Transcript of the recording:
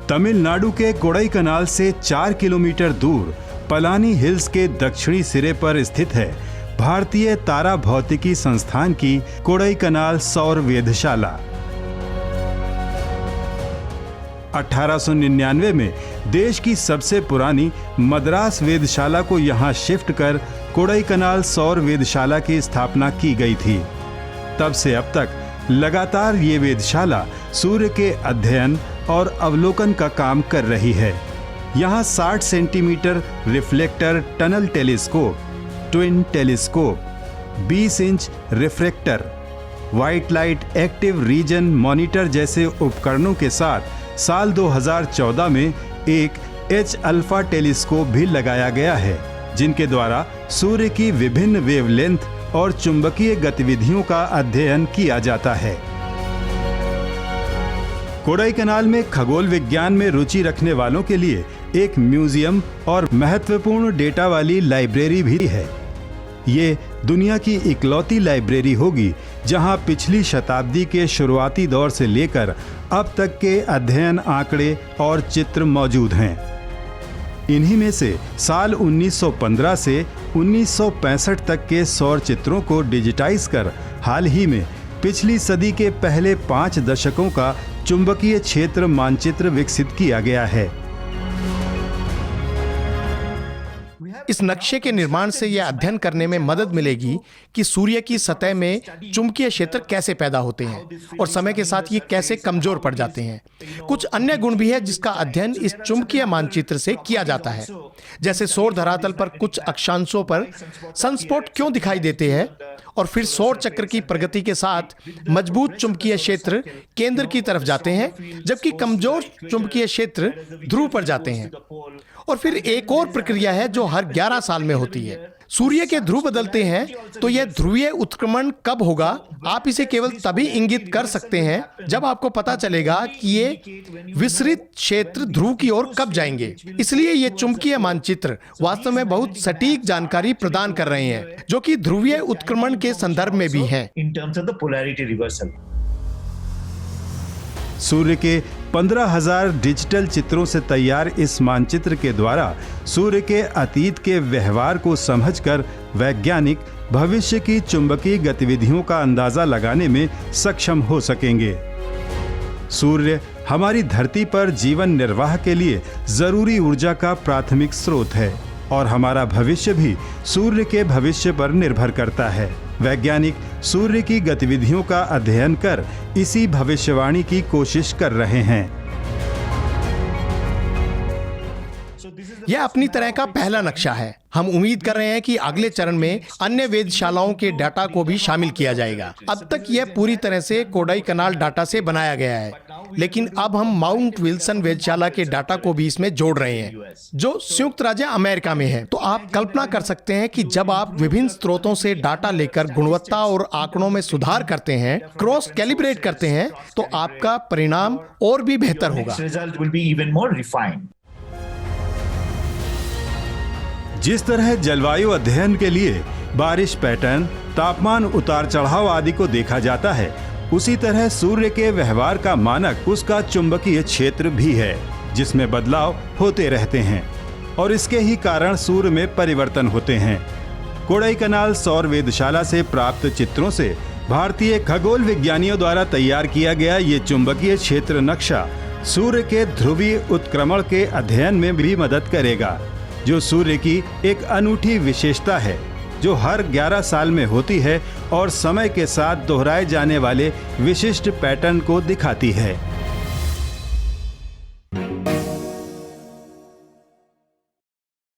तमिलनाडु के कोडाईकनाल से 4 किलोमीटर दूर पलानी हिल्स के दक्षिणी सिरे पर स्थित है भारतीय तारा भौतिकी संस्थान की कोडाईकनाल सौर वेधशाला। 1899 में देश की सबसे पुरानी मद्रास वेधशाला को यहां शिफ्ट कर कोडाईकनाल सौर वेधशाला की स्थापना की गई थी। तब से अब तक लगातार ये वेधशाला सूर्य के अध्ययन और अवलोकन का काम कर रही है। यहाँ 60 centimetre reflector tunnel telescope, twin telescope, 20 inch refractor, white light active region monitor जैसे उपकरणों के साथ साल 2014 में एक एच अल्फा टेलीस्कोप भी लगाया गया है, जिनके द्वारा सूर्य की विभिन्न वेवलेंथ और चुंबकीय गतिविधियों का अध्ययन किया जाता है। कोडाईकनाल में खगोल विज्ञान में रुचि रखने वालों के लिए एक म्यूजियम और महत्वपूर्ण डेटा वाली लाइब्रेरी भी है। ये दुनिया की इकलौती लाइब्रेरी होगी जहां पिछली शताब्दी के शुरुआती दौर से लेकर अब तक के अध्ययन आंकड़े और चित्र मौजूद हैं। इन्हीं में से साल 1915 से 1965 तक के सौर चित्रों को डिजिटाइज कर हाल ही में पिछली सदी के पहले 5 दशकों का चुंबकीय क्षेत्र मानचित्र विकसित किया गया है। इस नक्शे के निर्माण से यह अध्ययन करने में मदद मिलेगी कि सूर्य की सतह में चुंबकीय क्षेत्र कैसे पैदा होते हैं और समय के साथ ये कैसे कमजोर पड़ जाते हैं। कुछ अन्य गुण भी है जिसका अध्ययन इस चुंबकीय मानचित्र से किया जाता है, जैसे सौर धरातल पर कुछ अक्षांशों पर सनस्पॉट क्यों दिखाई देते हैं और फिर सौर चक्र की प्रगति के साथ मजबूत चुंबकीय क्षेत्र केंद्र की तरफ जाते हैं जबकि कमजोर चुंबकीय क्षेत्र ध्रुव पर जाते हैं। और फिर एक और प्रक्रिया है जो हर 11 साल में होती है। सूर्य के ध्रुव बदलते हैं तो यह ध्रुवीय उत्क्रमण कब होगा, आप इसे केवल तभी इंगित कर सकते हैं जब आपको पता चलेगा कि ये विसरित क्षेत्र ध्रुव की ओर कब जाएंगे। इसलिए ये चुंबकीय मानचित्र वास्तव में बहुत सटीक जानकारी प्रदान कर रहे हैं जो कि ध्रुवीय उत्क्रमण के संदर्भ में भी है। सूर्य के 15,000 डिजिटल चित्रों से तैयार इस मानचित्र के द्वारा सूर्य के अतीत के व्यवहार को समझकर वैज्ञानिक भविष्य की चुंबकीय गतिविधियों का अंदाजा लगाने में सक्षम हो सकेंगे। सूर्य हमारी धरती पर जीवन निर्वाह के लिए जरूरी ऊर्जा का प्राथमिक स्रोत है और हमारा भविष्य भी सूर्य के भविष्य पर निर्भर करता है। वैज्ञानिक सूर्य की गतिविधियों का अध्ययन कर इसी भविष्यवाणी की कोशिश कर रहे हैं। यह अपनी तरह का पहला नक्शा है। हम उम्मीद कर रहे हैं कि अगले चरण में अन्य वेधशालाओं के डाटा को भी शामिल किया जाएगा। अब तक यह पूरी तरह से कोडाईकनाल डाटा से बनाया गया है, लेकिन अब हम माउंट विल्सन वेधशाला के डाटा को भी इसमें जोड़ रहे हैं जो संयुक्त राज्य अमेरिका में है। तो आप कल्पना कर सकते हैं कि जब आप विभिन्न स्रोतों से डाटा लेकर गुणवत्ता और आंकड़ों में सुधार करते हैं, क्रॉस कैलिब्रेट करते हैं, तो आपका परिणाम और भी बेहतर होगा। जिस तरह जलवायु अध्ययन के लिए बारिश पैटर्न, तापमान उतार चढ़ाव आदि को देखा जाता है, उसी तरह सूर्य के व्यवहार का मानक उसका चुंबकीय क्षेत्र भी है जिसमें बदलाव होते रहते हैं और इसके ही कारण सूर्य में परिवर्तन होते हैं। कोडाईकनाल सौर वेधशाला से प्राप्त चित्रों से भारतीय खगोल विज्ञानियों द्वारा तैयार किया गया ये चुंबकीय क्षेत्र नक्शा सूर्य के ध्रुवीय उत्क्रमण के अध्ययन में भी मदद करेगा, जो सूर्य की एक अनूठी विशेषता है जो हर 11 साल में होती है और समय के साथ दोहराए जाने वाले विशिष्ट पैटर्न को दिखाती है।